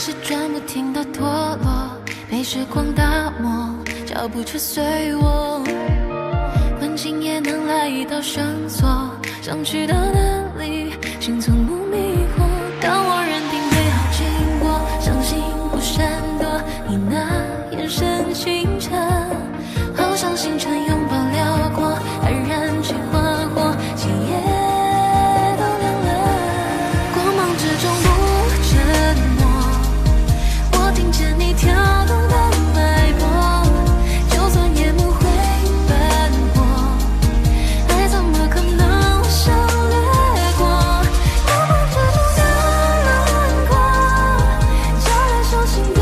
是转不停的脱落，被时光打磨，脚步却随我。关紧也能来一道绳索，想去的哪里，心从不迷惑。当我认定最好经过，相信不闪躲，你那眼神清澈，好像星辰拥抱辽阔，还燃起花火，今夜都亮了。光芒之中不沉默，我听见你跳动的脉搏，就算夜幕会斑驳，爱怎么可能省略过？光芒之中的轮廓，照亮手心的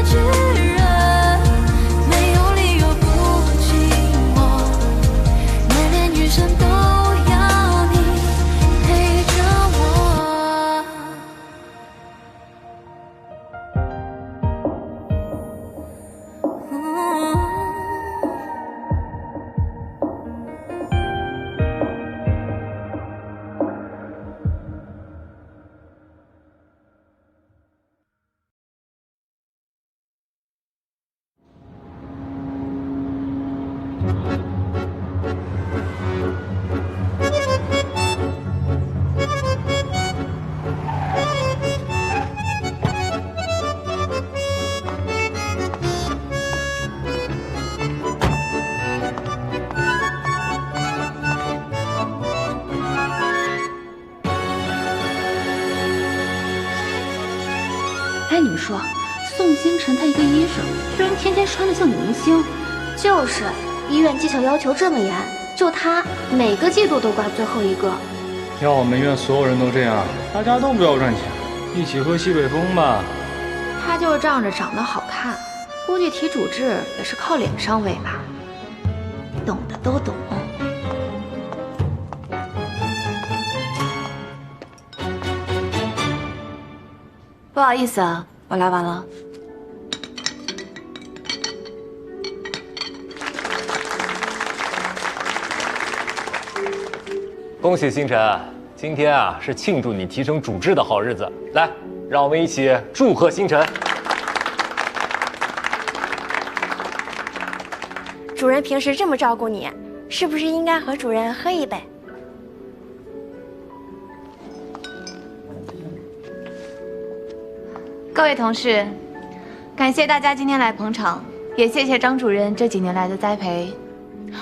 炙热，没有理由不寂寞，年年余生都要你陪着我。哎，你们说，宋星辰他一个医生，居然天天穿得像女明星。就是，医院绩效要求这么严，就他每个季度都挂最后一个。要我们院所有人都这样，大家都不要赚钱，一起喝西北风吧。他就是仗着长得好看，估计提主治也是靠脸上位吧。懂的都懂。不好意思啊，我来晚了。恭喜星辰，今天啊是庆祝你提升主治的好日子。来，让我们一起祝贺星辰。主任平时这么照顾你，是不是应该和主任喝一杯？各位同事，感谢大家今天来捧场，也谢谢张主任这几年来的栽培，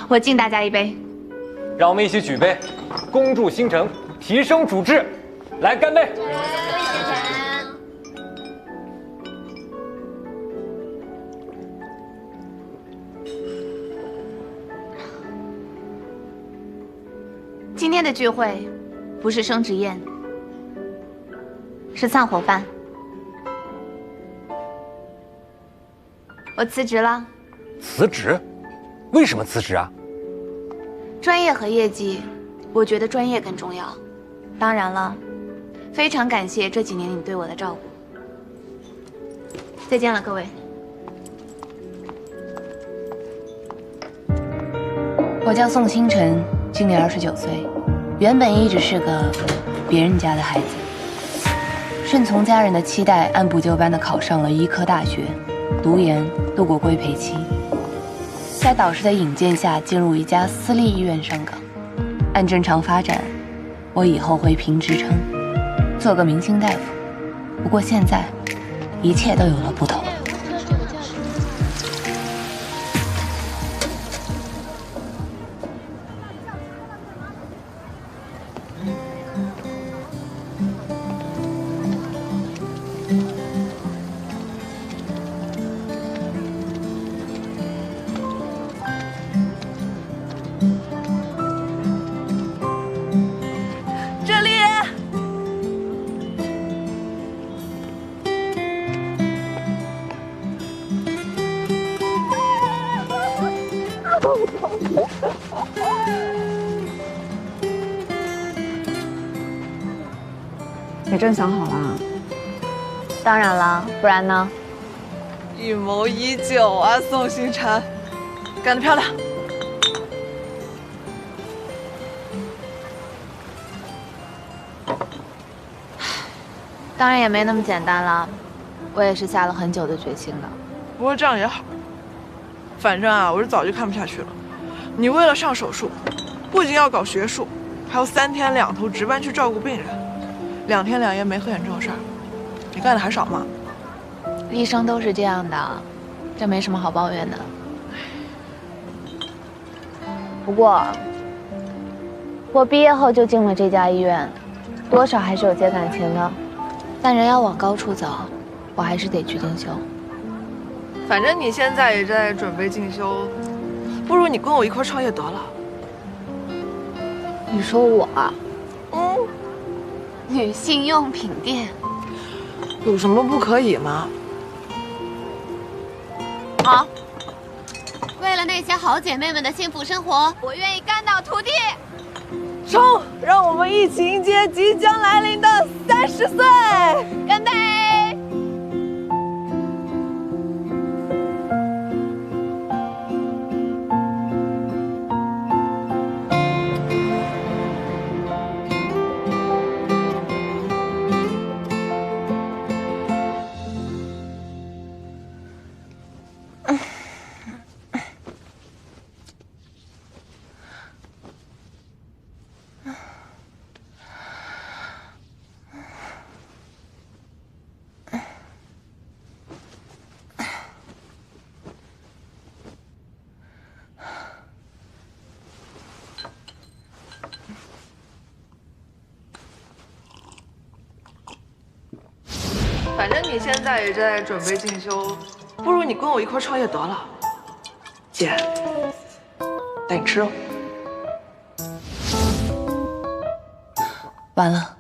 我敬大家一杯。让我们一起举杯，恭祝星辰提升主治。来，干杯！今天的聚会不是升职宴，是散伙饭。我辞职了。辞职？为什么辞职啊？专业和业绩，我觉得专业更重要。当然了，非常感谢这几年你对我的照顾。再见了，各位。我叫宋星辰，今年29岁，原本一直是个别人家的孩子，顺从家人的期待，按部就班地考上了医科大学，读研，度过规培期。在导师的引荐下，进入一家私立医院上岗。按正常发展，我以后会评职称，做个明星大夫。不过现在，一切都有了不同。你真想好了？当然了，不然呢？预谋已久啊，宋星辰，干得漂亮！当然也没那么简单了。我也是下了很久的决心的。不过这样也好，反正啊，我是早就看不下去了。你为了上手术，不仅要搞学术，还要3天2头值班去照顾病人，2天2夜没合眼这种事儿，你干的还少吗？医生都是这样的，这没什么好抱怨的。不过，我毕业后就进了这家医院，多少还是有些感情的。但人要往高处走，我还是得去进修。反正你现在也在准备进修，不如你跟我一块创业得了。你说我？女性用品店有什么不可以吗？好，为了那些好姐妹们的幸福生活，我愿意肝脑涂地。冲！让我们一起迎接即将来临的30岁！干杯！反正你现在也在准备进修，不如你跟我一块创业得了。姐，带你吃肉。完了，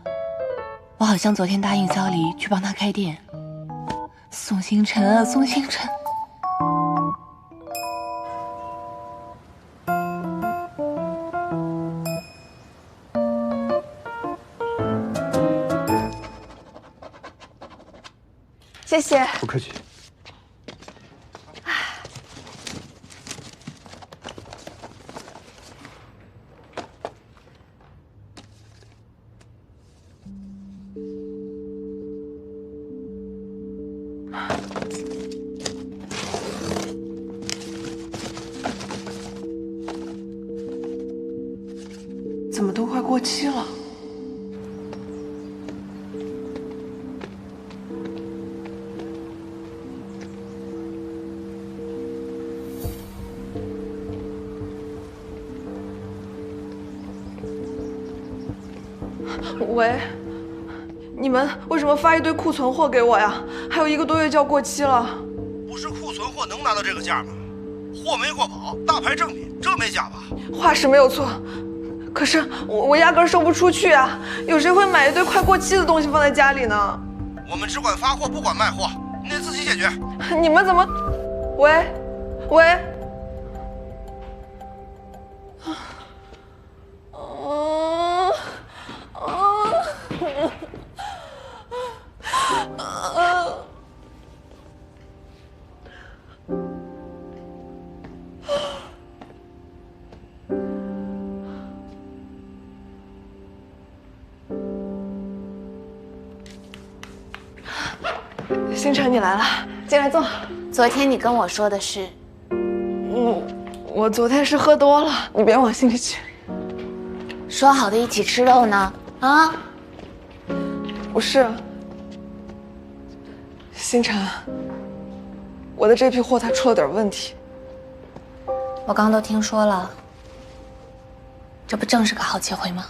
我好像昨天答应小李去帮他开店。宋星辰啊，宋星辰！谢谢。不客气。怎么都快过期了？喂，你们为什么发一堆库存货给我呀？还有1个多月就要过期了。不是库存货能拿到这个价吗？货没货保，大牌正品，这没假吧？话是没有错，可是我压根售不出去啊！有谁会买一堆快过期的东西放在家里呢？我们只管发货，不管卖货，你得自己解决。你们怎么？喂，喂。星辰，你来了，进来坐。昨天你跟我说的是，我昨天是喝多了，你别往心里去。说好的一起吃肉呢？啊？不是，星辰，我的这批货它出了点问题。我刚都听说了，这不正是个好机会吗？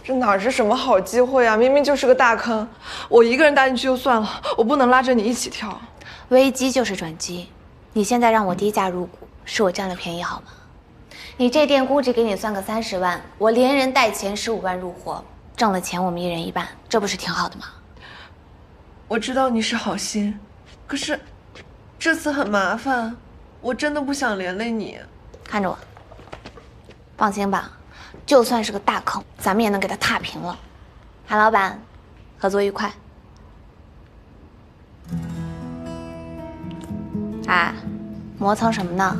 这哪是什么好机会啊！明明就是个大坑，我一个人搭进去就算了，我不能拉着你一起跳。危机就是转机，你现在让我低价入股，是我占了便宜好吗？你这店估值给你算个30万，我连人带钱15万入货，挣了钱我们1人1半，这不是挺好的吗？我知道你是好心，可是这次很麻烦，我真的不想连累你。看着我，放心吧。就算是个大坑，咱们也能给它踏平了。韩老板，合作愉快。哎，磨蹭什么呢？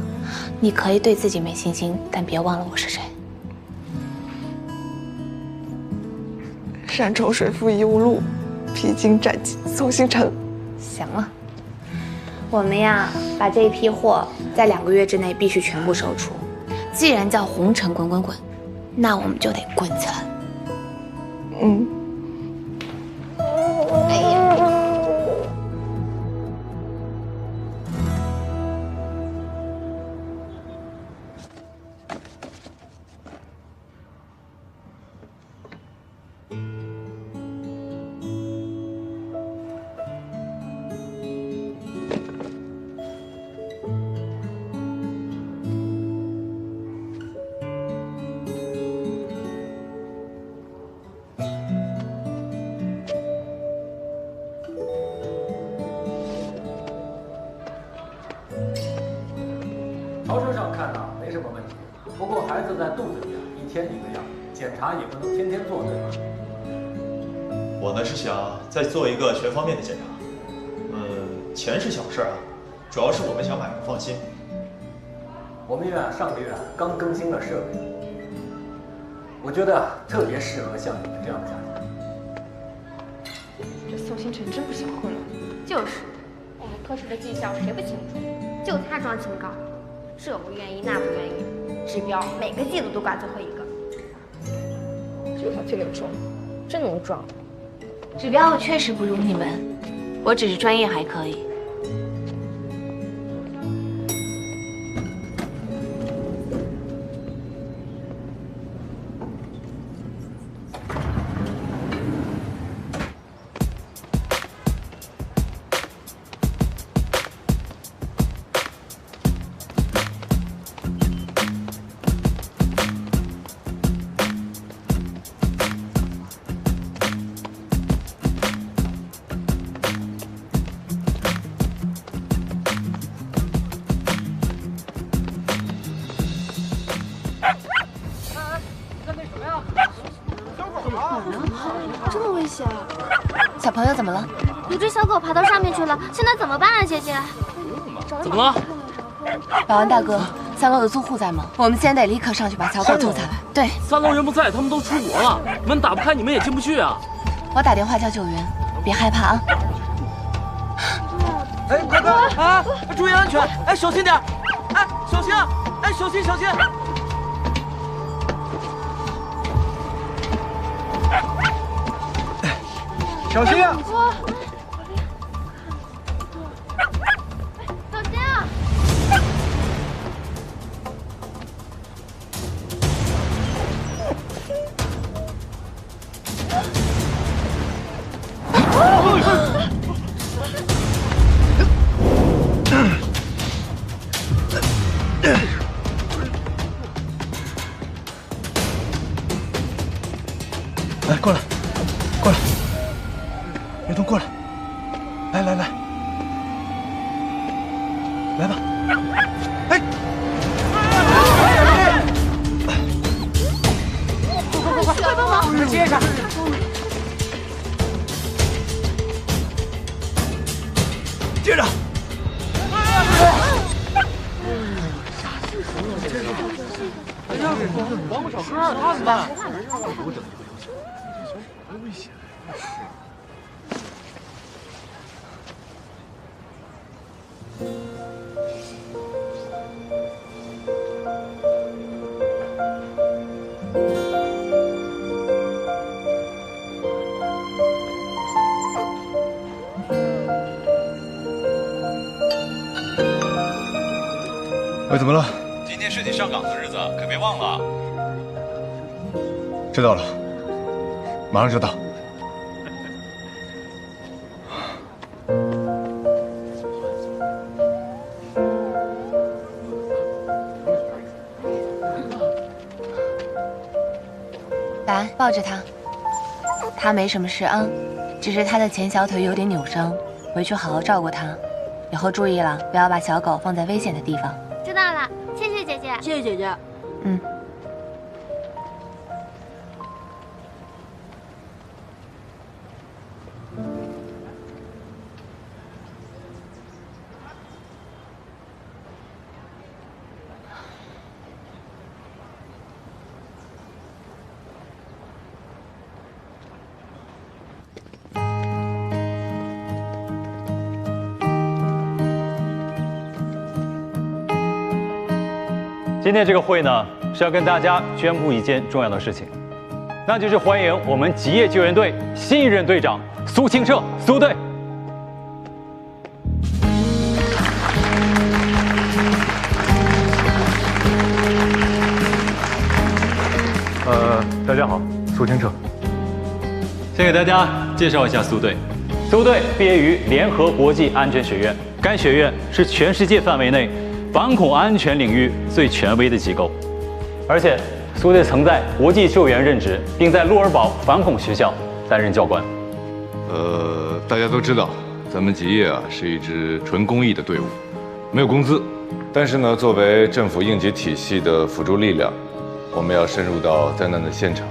你可以对自己没信心，但别忘了我是谁。山重水复疑无路，披荆斩棘，宋星辰。行了，我们呀，把这一批货在2个月之内必须全部售出。既然叫红尘滚滚滚，那我们就得滚起来。嗯。哎呀。超声上看呢，没什么问题。不过孩子在肚子里1天1个样，检查也不能天天做，对吧？我呢是想再做一个全方面的检查。钱是小事啊，主要是我们想买个放心。我们医院上个月刚更新了设备，我觉得特别适合像你们这样的家庭。这宋星辰真不想混了。就是，我们科室的绩效谁不清楚？就他装清高。这不愿意那不愿意，指标每个季度都挂最后一个。就他这个装，真能装。指标我确实不如你们，我只是专业还可以。这么危险！小朋友怎么了？有只小狗爬到上面去了，现在怎么办啊，姐姐？怎么了？保安大哥，3楼的租户在吗？我们现在得立刻上去把小狗救下来。对，3楼人不在，他们都出国了，门打不开，你们也进不去啊。我打电话叫救援，别害怕啊。哎，快啊！注意安全！哎，小心点！哎，小心！哎，小心小心！小心啊！小心啊！来，过来，过来。别动，过来！来，来吧！哎！快帮忙！快接一下！接着！帮不上哥，他怎么办？多危险！喂，怎么了？今天是你上岗的日子，可别忘了。知道了，马上就到。来，抱着他。他没什么事啊，只是他的前小腿有点扭伤，回去好好照顾他。以后注意了，不要把小狗放在危险的地方。知道了，谢谢姐姐。谢谢姐姐。嗯。今天这个会呢，是要跟大家宣布一件重要的事情，那就是欢迎我们吉业救援队新一任队长苏清澈苏队。大家好，苏清澈。先给大家介绍一下苏队。苏队毕业于联合国际安全学院，该学院是全世界范围内反恐安全领域最权威的机构。而且，苏队曾在国际救援任职，并在鹿儿堡反恐学校担任教官。大家都知道，咱们吉业啊是一支纯公益的队伍，没有工资。但是呢，作为政府应急体系的辅助力量，我们要深入到灾难的现场。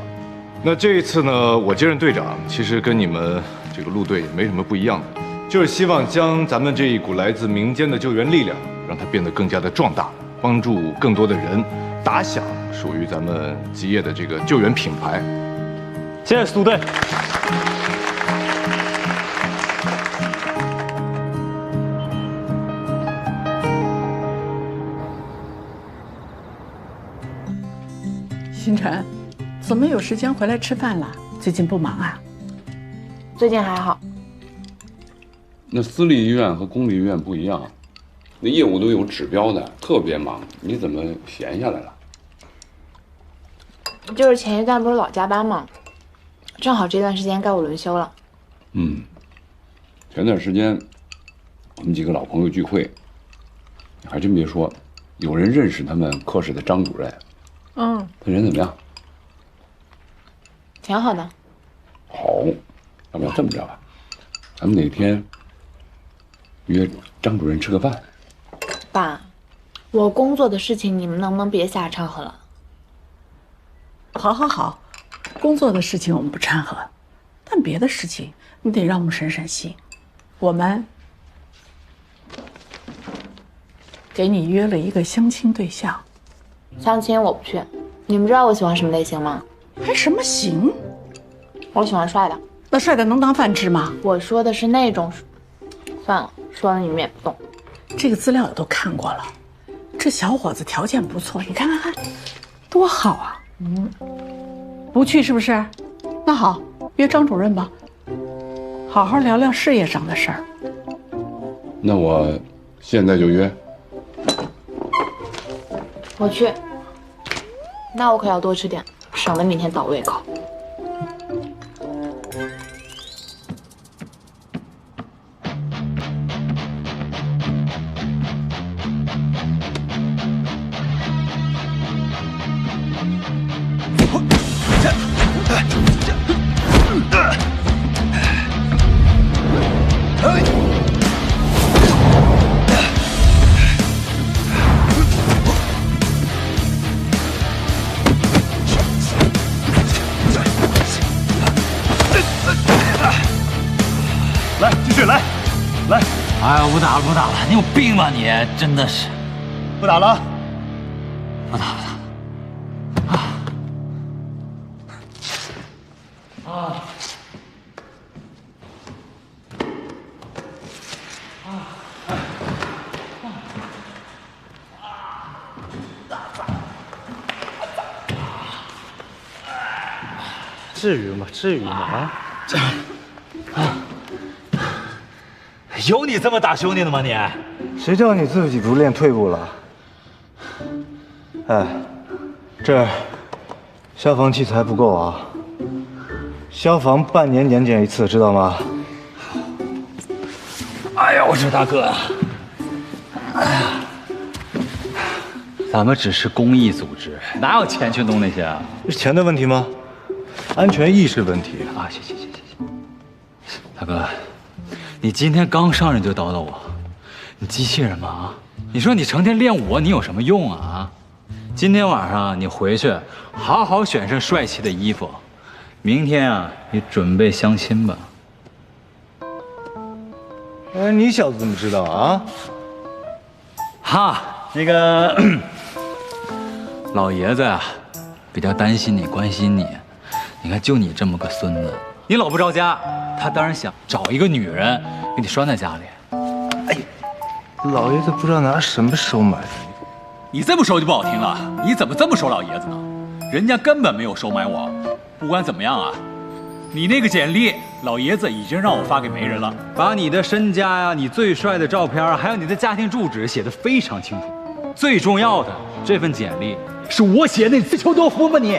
那这一次呢，我接任队长，其实跟你们这个陆队也没什么不一样的，就是希望将咱们这一股来自民间的救援力量，让它变得更加的壮大，帮助更多的人打响属于咱们吉业的这个救援品牌。谢谢苏队。星辰，怎么有时间回来吃饭了？最近不忙啊？最近还好。那私立医院和公立医院不一样，那业务都有指标的，特别忙。你怎么闲下来了？就是前一段不是老加班吗？正好这段时间该我轮休了。前段时间我们几个老朋友聚会，还真别说，有人认识他们科室的张主任。他人怎么样？挺好的。好，要不要这么着啊？咱们哪天约张主任吃个饭？爸，我工作的事情你们能不能别瞎掺和了？好，好，好，工作的事情我们不掺和，但别的事情你得让我们省省心。我们给你约了一个相亲对象。相亲我不去，你们知道我喜欢什么类型吗？还什么型？我喜欢帅的。那帅的能当饭吃吗？我说的是那种。算了，说了你们也不懂。这个资料我都看过了，这小伙子条件不错，你看看看，多好啊！不去是不是？那好，约张主任吧，好好聊聊事业上的事儿。那我现在就约。我去，那我可要多吃点，省得明天倒胃口。来，继续来，来！哎呀，不打了，不打了！你有病吧你？真的是，不打了，不打了。至于吗？至于吗？有你这么打兄弟的吗你？谁叫你自己不练退步了？哎，这儿消防器材不够啊，消防半年年检一次，知道吗？哎呀，我说大哥，哎呀，咱们只是公益组织，哪有钱去弄那些啊？是钱的问题吗？安全意识问题啊！行，大哥，你今天刚上任就叨叨我，你机器人吗？啊！你说你成天练武，你有什么用啊？今天晚上你回去好好选身帅气的衣服，明天啊，你准备相亲吧。哎，你小子怎么知道啊？哈，那个老爷子呀，比较担心你，关心你。你看，就你这么个孙子，你老不着家，他当然想找一个女人给你拴在家里。哎，老爷子不知道拿什么手买的，你这么说就不好听了，你怎么这么说老爷子呢？人家根本没有收买我。不管怎么样啊，你那个简历，老爷子已经让我发给媒人了，把你的身家呀、你最帅的照片，还有你的家庭住址写得非常清楚。最重要的，这份简历是我写的，你自求多福吧你。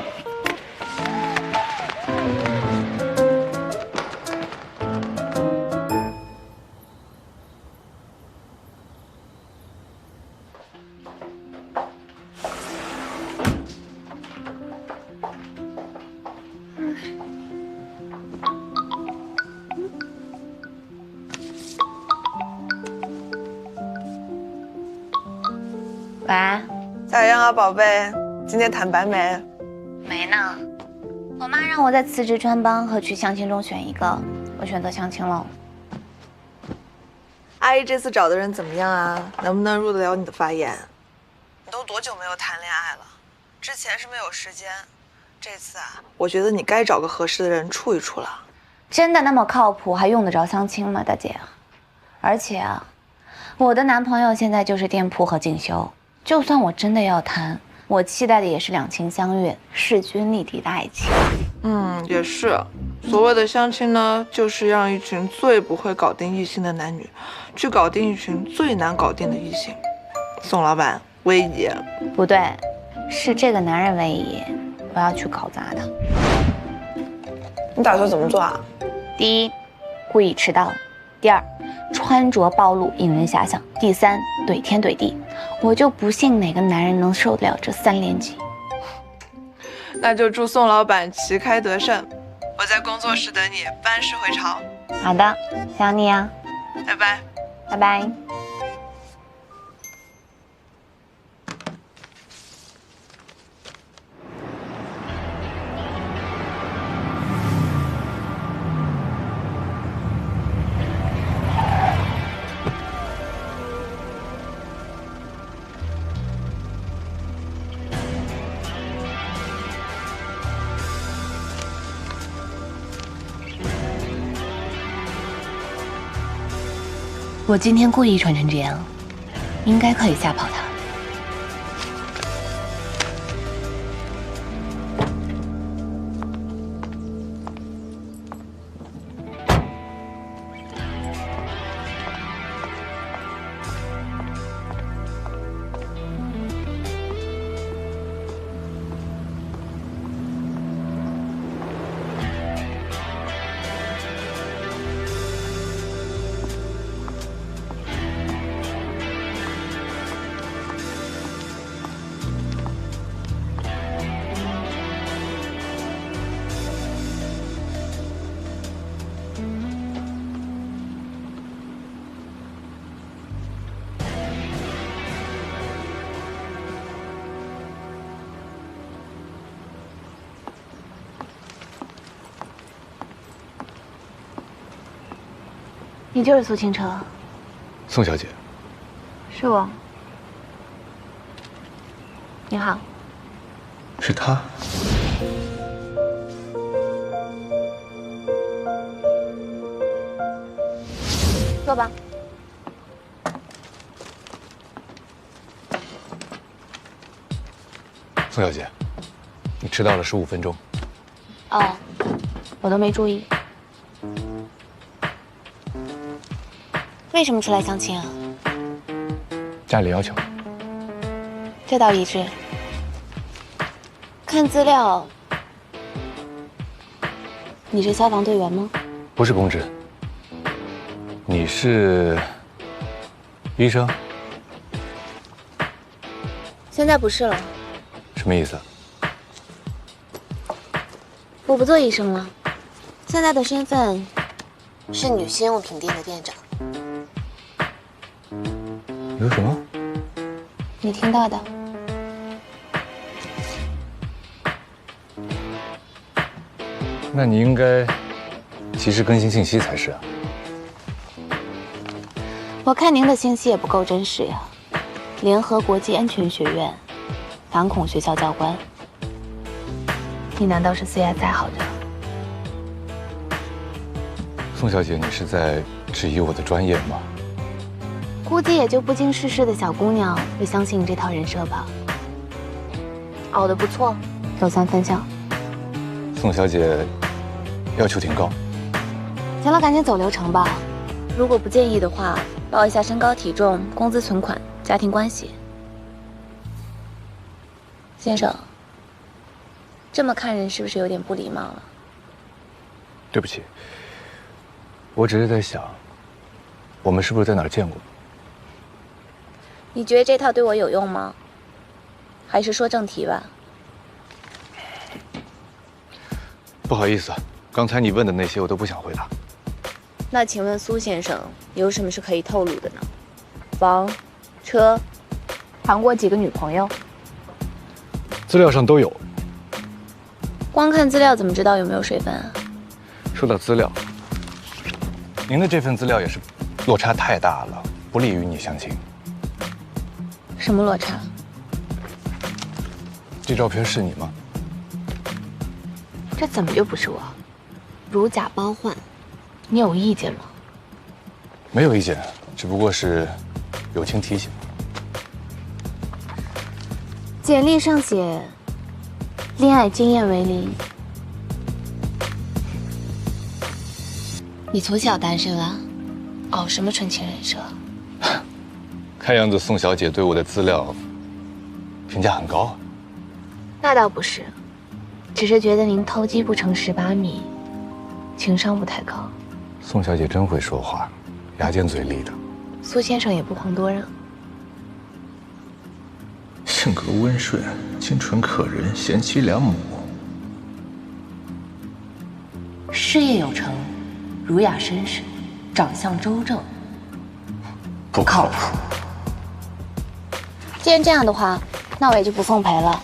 喂，咋样啊，宝贝？今天坦白没？没呢。我妈让我在辞职专帮和去相亲中选一个，我选择相亲了。阿姨这次找的人怎么样啊？能不能入得了你的法眼？你都多久没有谈恋爱了？之前是没有时间，这次啊，我觉得你该找个合适的人处一处了。真的那么靠谱，还用得着相亲吗，大姐？而且啊，我的男朋友现在就是店铺和进修。就算我真的要谈，我期待的也是两情相悦、势均力敌的爱情。也是。所谓的相亲呢，就是让一群最不会搞定异性的男女，去搞定一群最难搞定的异性。宋老板，威仪。不对，是这个男人威仪，我要去搞砸他。你打算怎么做啊？第一，故意迟到；第二，穿着暴露引人遐想；第三，怼天怼地。我就不信哪个男人能受得了这3连击。那就祝宋老板旗开得胜，我在工作室等你，班师回朝。好的，想你啊，拜拜，拜拜。我今天故意穿成这样，应该可以吓跑他。你就是苏清澈。宋小姐，是我。你好。是他。坐吧。宋小姐，你迟到了15分钟。哦，我都没注意。为什么出来相亲啊？家里要求。这倒一致。看资料，你是消防队员吗？不是公职。你是医生？现在不是了。什么意思？我不做医生了，现在的身份是女性用品店的店长。你说什么？你听到的。那你应该及时更新信息才是啊。我看您的信息也不够真实呀。联合国际安全学院，反恐学校教官，你难道是 CSI 好着？宋小姐，你是在质疑我的专业吗？估计也就不经世事的小姑娘会相信你这套人设吧。熬得不错，给我3分项。宋小姐要求挺高。行了，赶紧走流程吧。如果不介意的话，报一下身高、体重、工资、存款、家庭关系。先生，这么看人是不是有点不礼貌了？对不起，我只是在想，我们是不是在哪儿见过？你觉得这套对我有用吗？还是说正题吧。不好意思，刚才你问的那些我都不想回答。那请问苏先生有什么是可以透露的呢？房、车，谈过几个女朋友？资料上都有。光看资料怎么知道有没有水分啊？说到资料，您的这份资料也是落差太大了，不利于你相亲。什么落差？这照片是你吗？这怎么就不是我？如假包换，你有意见吗？没有意见，只不过是友情提醒。简历上写恋爱经验为0。你从小单身啊？哦，什么纯情人设？看样子宋小姐对我的资料评价很高啊。那倒不是，只是觉得您偷鸡不成蚀把米，情商不太高。宋小姐真会说话，牙尖嘴利的。苏先生也不遑多让。性格温顺，清纯可人，贤妻良母。事业有成，儒雅绅士，长相周正，不靠谱。既然这样的话，那我也就不奉陪了。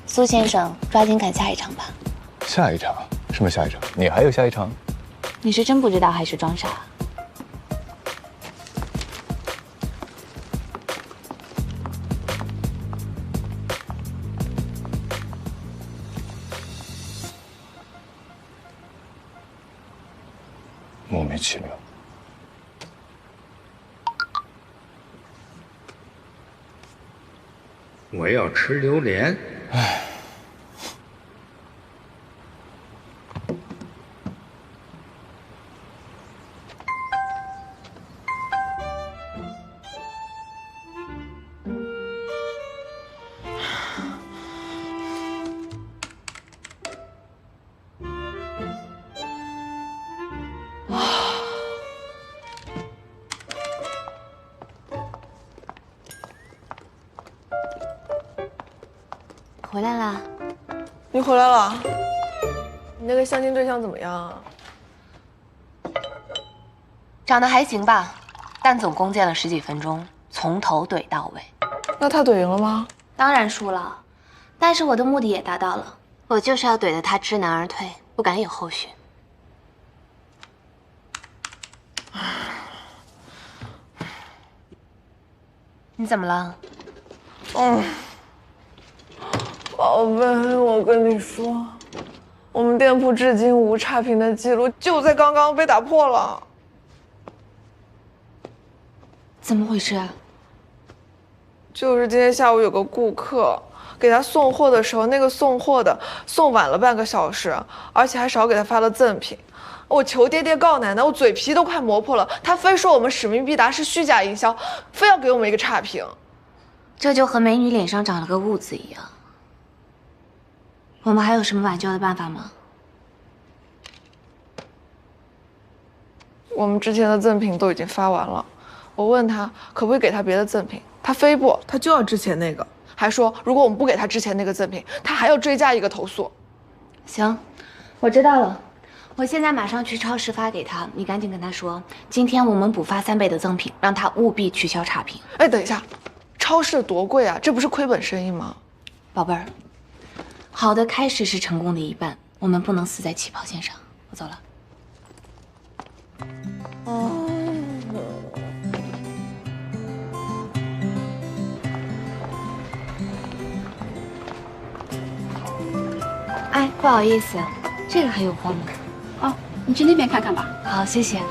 苏先生，抓紧赶下一场吧。下一场？什么下一场？你还有下一场？你是真不知道还是装傻？莫名其妙。我要吃榴莲。唉。回来啦。你回来了？你那个相亲对象怎么样啊？长得还行吧，但总共见了10几分钟，从头怼到尾。那他怼赢了吗？当然输了，但是我的目的也达到了，我就是要怼得他知难而退，不敢有后续。你怎么了？宝贝，我跟你说，我们店铺至今无差评的记录就在刚刚被打破了。怎么回事啊？就是今天下午有个顾客给他送货的时候，那个送货的送晚了半个小时，而且还少给他发了赠品。我求爹爹告奶奶，我嘴皮都快磨破了，他非说我们使命必达是虚假营销，非要给我们一个差评。这就和美女脸上长了个痦子一样。我们还有什么挽救的办法吗？我们之前的赠品都已经发完了，我问他可不可以给他别的赠品，他非不，他就要之前那个，还说如果我们不给他之前那个赠品，他还要追加一个投诉。行，我知道了，我现在马上去超市发给他，你赶紧跟他说，今天我们补发3倍的赠品，让他务必取消差评。哎，等一下，超市多贵啊，这不是亏本生意吗？宝贝儿，好的开始是成功的一半，我们不能死在起跑线上。我走了。哎，不好意思，这个还有货吗？哦，你去那边看看吧。好，谢谢。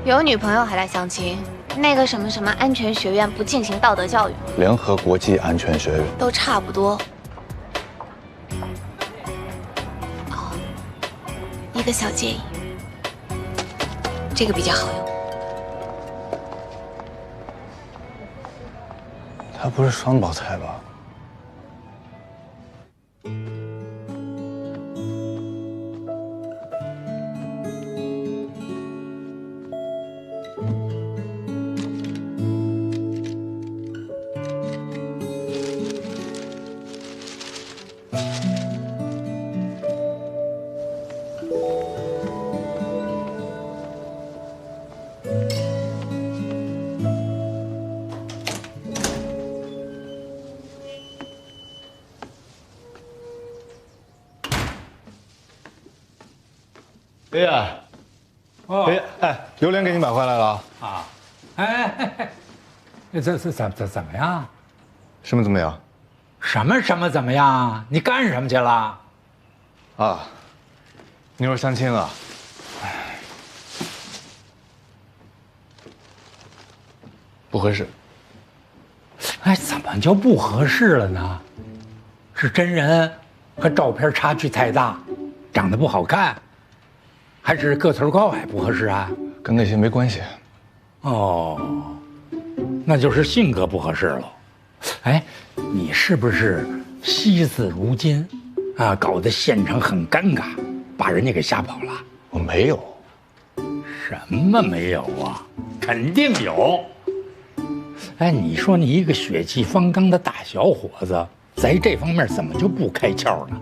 有女朋友还来相亲？那个什么什么安全学院不进行道德教育？联合国际安全学院都差不多。哦，一个小建议，这个比较好用。他不是双胞胎吧？爷爷，爷爷，哎，榴莲给你买回来了啊！哎，这怎么样？什么怎么样？什么怎么样？你干什么去了？啊，妞儿相亲了。不合适。哎，怎么就不合适了呢？是真人和照片差距太大，长得不好看？还是个头高矮不合适啊？跟那些没关系。哦，那就是性格不合适了。哎，你是不是惜字如金啊？搞得现场很尴尬，把人家给吓跑了？我没有。什么没有啊？肯定有。哎，你说你一个血气方刚的大小伙子，在这方面怎么就不开窍呢？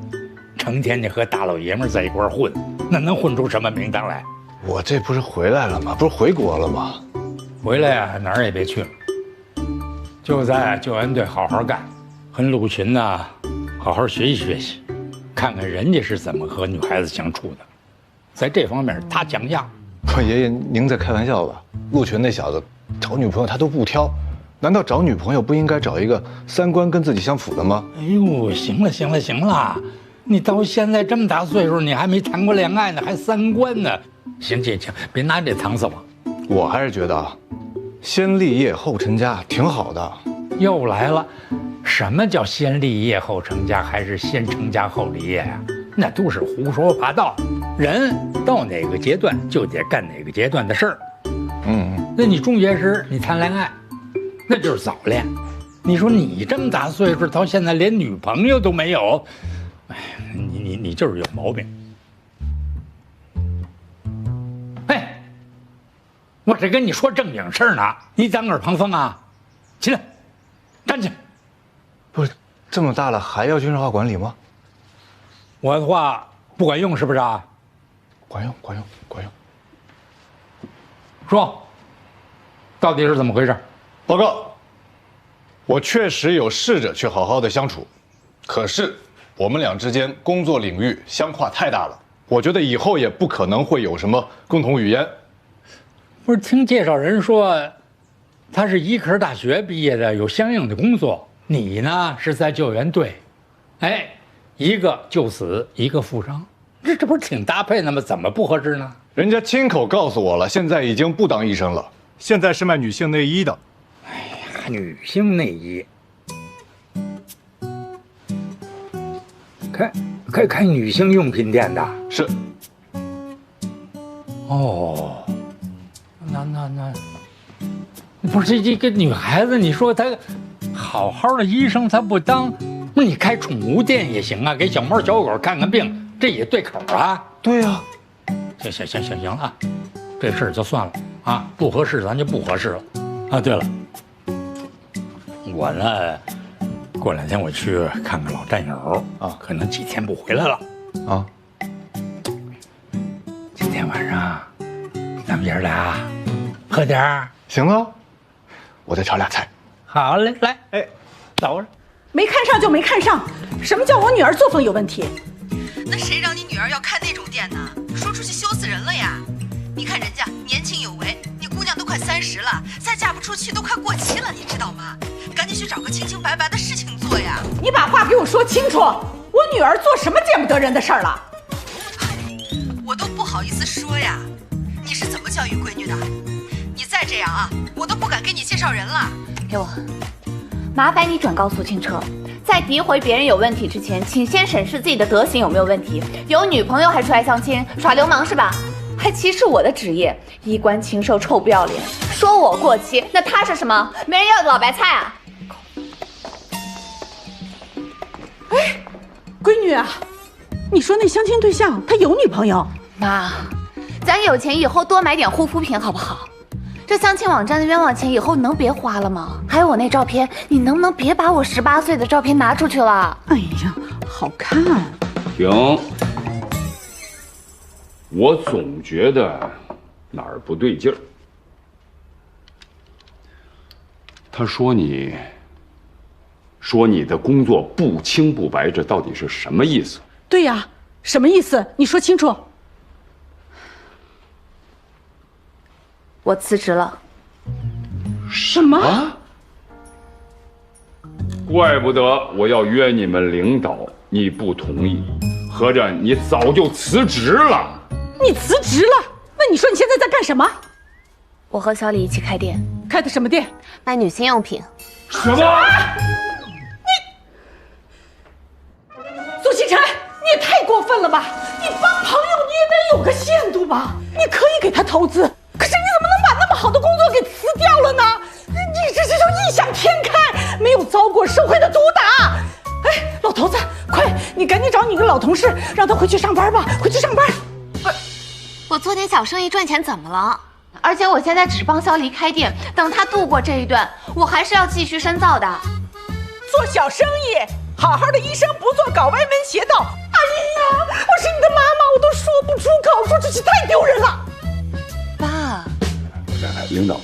成天你和大老爷们在一块混，那能混出什么名堂来？我这不是回来了吗？不是回国了吗？回来呀，哪儿也别去了，就在救援队好好干，和陆群呢好好学习学习，看看人家是怎么和女孩子相处的，在这方面他讲样。不，爷爷您在开玩笑吧？陆群那小子找女朋友他都不挑，难道找女朋友不应该找一个三观跟自己相符的吗？哎呦，行了，你到现在这么大岁数，你还没谈过恋爱呢，还三观呢？行，别拿这搪塞我。我还是觉得先立业后成家挺好的。又来了，什么叫先立业后成家，还是先成家后立业呀？那都是胡说八道。人到哪个阶段就得干哪个阶段的事儿。那你中学时你谈恋爱，那就是早恋。你说你这么大岁数，到现在连女朋友都没有，哎，你就是有毛病。哎，我这跟你说正经事儿呢，你当耳旁风啊？起来，站起来。不是，这么大了还要军事化管理吗？我的话不管用是不是啊？管用。说，到底是怎么回事？报告，我确实有试着去好好的相处，可是我们俩之间工作领域相跨太大了，我觉得以后也不可能会有什么共同语言。不是听介绍人说，他是医科大学毕业的，有相应的工作。你呢是在救援队，哎，一个救死，一个负伤，这不是挺搭配的吗？怎么不合适呢？人家亲口告诉我了，现在已经不当医生了，现在是卖女性内衣的。哎呀，女性内衣，开女性用品店的？是。哦，那，不是这个女孩子，你说她好好的医生她不当，那你开宠物店也行啊，给小猫小狗看看病，这也对口啊。对呀。行了啊，这事儿就算了啊，不合适咱就不合适了啊。对了，我呢，过2天我去看看老战友啊，可能几天不回来了啊。今天晚上咱们爷俩喝点儿，行啊，我再炒俩菜。好嘞，来，哎，走着。没看上就没看上，什么叫我女儿作风有问题？那谁让你女儿要看那种店呢？说出去羞死人了呀！你看人家年轻有为，你姑娘都快30了，再嫁不出数器都快过期了，你知道吗？赶紧去找个清清白白的事情做呀！你把话给我说清楚，我女儿做什么见不得人的事儿了？我都不好意思说呀。你是怎么教育闺女的？你再这样啊，我都不敢给你介绍人了。给我，麻烦你转告苏清澈，在诋毁别人有问题之前，请先审视自己的德行有没有问题。有女朋友还出来相亲，耍流氓是吧？还歧视我的职业，衣冠禽兽，臭不要脸，说我过期，那他是什么？没人要的老白菜啊！哎，闺女啊，你说那相亲对象他有女朋友？妈，咱有钱以后多买点护肤品好不好？这相亲网站的冤枉钱以后能别花了吗？还有我那照片，你能不能别把我18岁的照片拿出去了？哎呀，好看。停！我总觉得哪儿不对劲儿。他说你的工作不清不白，这到底是什么意思？对呀，什么意思？你说清楚。我辞职了。什么？怪不得我要约你们领导，你不同意，合着你早就辞职了。你辞职了？那你说你现在在干什么？我和小李一起开店。开的什么店？卖女性用品。什么？苏清晨，你也太过分了吧！你帮朋友你也得有个限度吧？你可以给他投资，可是你怎么能把那么好的工作给辞掉了呢？你这就异想天开，没有遭过社会的毒打。哎，老头子，快，你赶紧找你个老同事，让他回去上班吧，回去上班。不是，我做点小生意赚钱怎么了？而且我现在只是帮小李开店，等他度过这一段，我还是要继续深造的。做小生意，好好的医生不做，搞歪门邪道。哎呀，我是你的妈妈，我都说不出口，说出去太丢人了。爸，来，领导，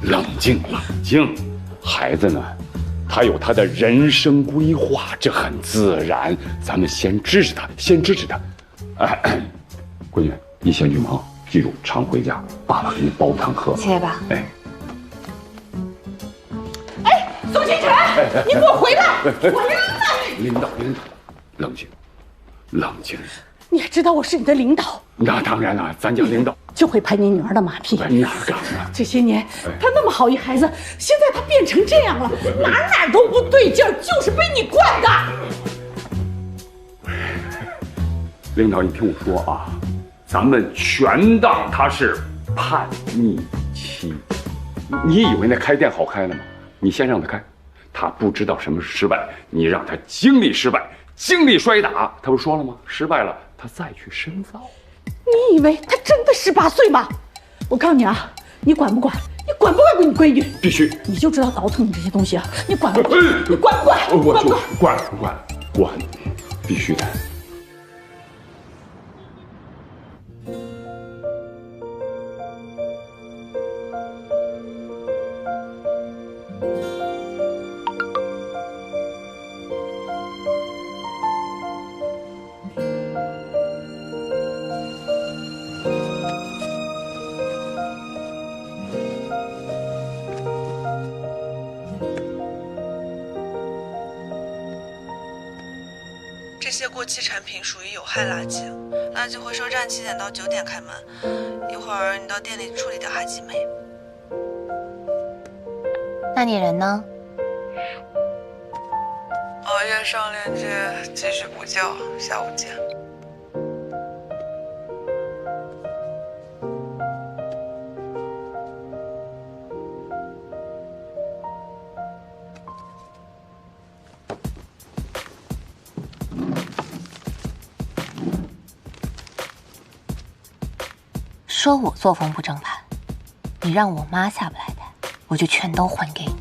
冷静。孩子呢，他有他的人生规划，这很自然。咱们先支持他。闺女，你先去忙，记住常回家，爸爸给你煲汤喝。谢谢爸。哎，苏清晨，你给我回来！我扔了！领导，冷静。你也知道我是你的领导。那当然了，咱家领导就会拍你女儿的马屁。哪敢啊！这些年，她那么好一孩子，现在她变成这样了，哪都不对劲儿，就是被你惯的。领导，你听我说啊，咱们全当他是叛逆期。你以为那开店好开了吗？你先让他开，他不知道什么是失败，你让他经历失败，经历摔打，他不说了吗？失败了，他再去深造。你以为他真的18岁吗？我告诉你啊，你管不管？你管不管你闺女？必须！你就知道倒腾你这些东西啊！你管不管？你管不管？我就管，必须的。这些过期产品属于有害垃圾，垃圾回收站7点到9点开门，一会儿你到店里处理掉还几枚。那你人呢？熬夜上链接，继续补觉，下午见。说我作风不正派，你让我妈下不来台，我就全都还给你。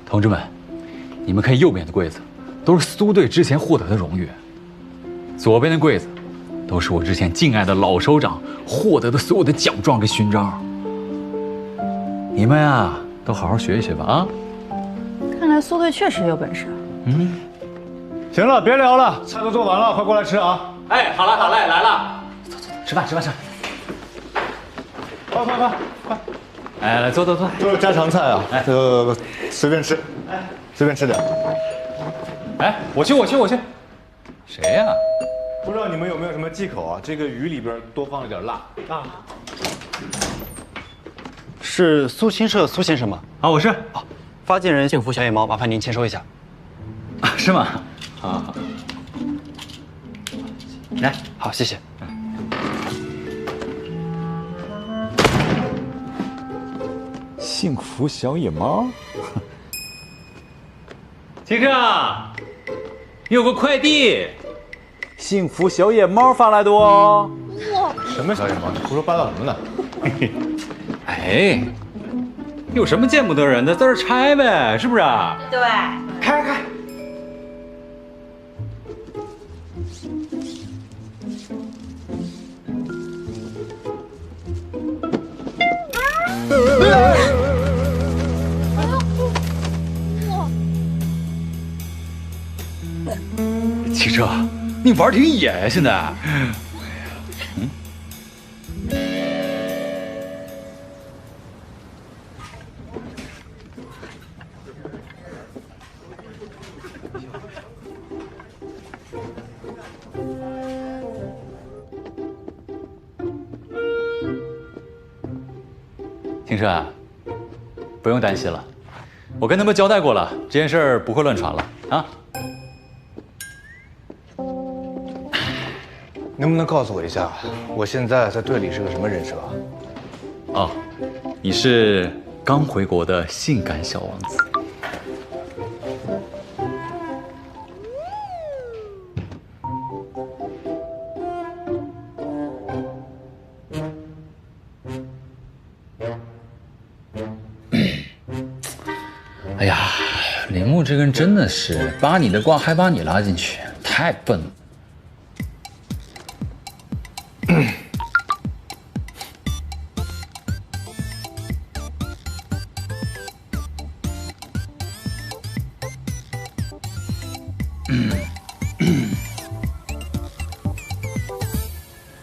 同志们，你们看右边的柜子，都是苏队之前获得的荣誉；左边的柜子，都是我之前敬爱的老首长获得的所有的奖状跟勋章。你们啊，都好好学一学吧啊！看来苏队确实有本事。行了，别聊了，菜都做完了，快过来吃啊！哎，好了好了，来了，走，吃饭。快！哎，来坐。都是家常菜啊，哎，随便吃，随便吃点。哎，我去。谁呀？不知道你们有没有什么忌口啊？这个鱼里边多放了点辣啊。是苏新社苏先生吗？啊，我是。发件人幸福小野猫，麻烦您签收一下。啊，是吗？好。来，好，谢谢。幸福小野猫，先生，有个快递，幸福小野猫发来的哦。什么小野猫？你胡说八道什么呢？哎，有什么见不得人的，在这拆呗，是不是？对，开。汽车，你玩挺野呀，现在。庭琛，不用担心了，我跟他们交代过了，这件事儿不会乱传了啊。能不能告诉我一下，我现在在队里是个什么人设啊？哦，你是刚回国的性感小王子。哎呀，铃木这个人真的是扒你的瓜还把你拉进去，太笨了。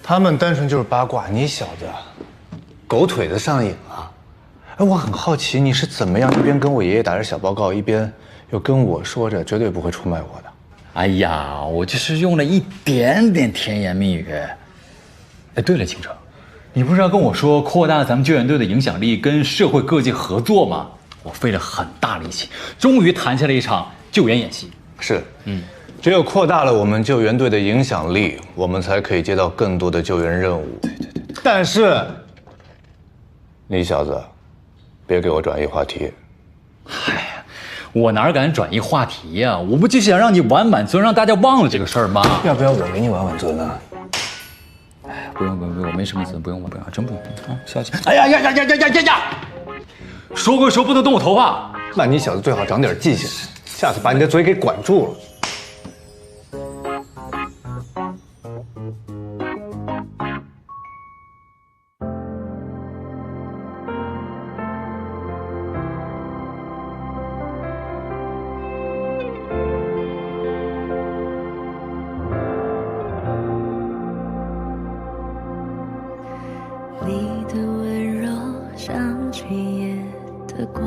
他们单纯就是八卦，你小子狗腿子上瘾了。哎，我很好奇你是怎么样一边跟我爷爷打着小报告，一边又跟我说着绝对不会出卖我的。哎呀，我就是用了一点点甜言蜜语。哎，对了，倾城，你不是要跟我说扩大咱们救援队的影响力，跟社会各界合作吗？我费了很大力气，终于谈下了一场救援演习。是，只有扩大了我们救援队的影响力，我们才可以接到更多的救援任务。对。但是，你小子，别给我转移话题。嗨，我哪敢转移话题呀？我不就想让你完满尊，让大家忘了这个事儿吗？要不要我给你完满尊呢？哎，不用，我没什么尊，不用，真不用啊！小姐，哎呀！说归说，不能动我头发。那你小子最好长点记性，下次把你的嘴给管住了。你的温柔像去夜的光，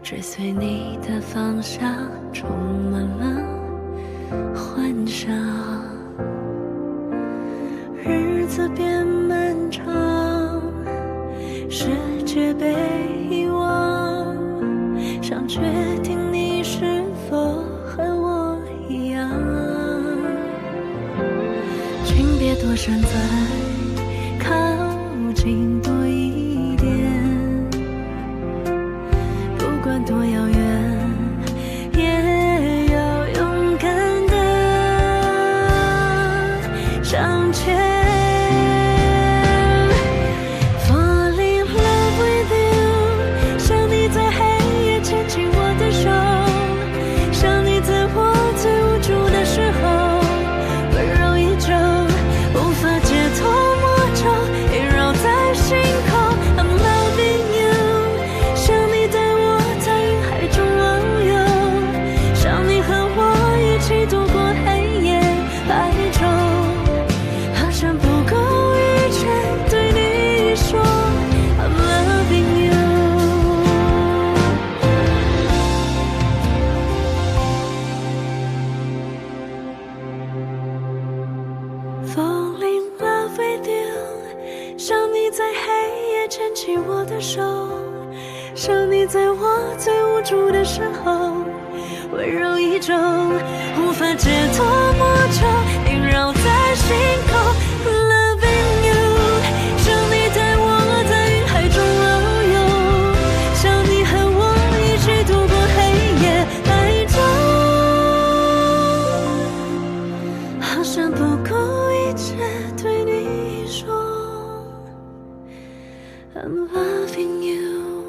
追随你的方向，充满了幻想。日子变漫长，世界被遗忘，想确定你是否和我一样。请别躲闪，再靠近多一点，不管多遥远，也要勇敢的向前。Fall in love with you， 想你在黑夜牵起我的手，想你在我最无助的时候，温柔依旧。无法解脱魔咒，萦绕在心 Falling in love with you， 想你在黑夜牵起我的手，想你在我最无助的时候，温柔一种，无法解脱魔咒，萦绕在心口。Loving you， 想你带我在云海中遨游，想你和我一起度过黑夜白昼，好像不顾一切对你说 I'm loving you。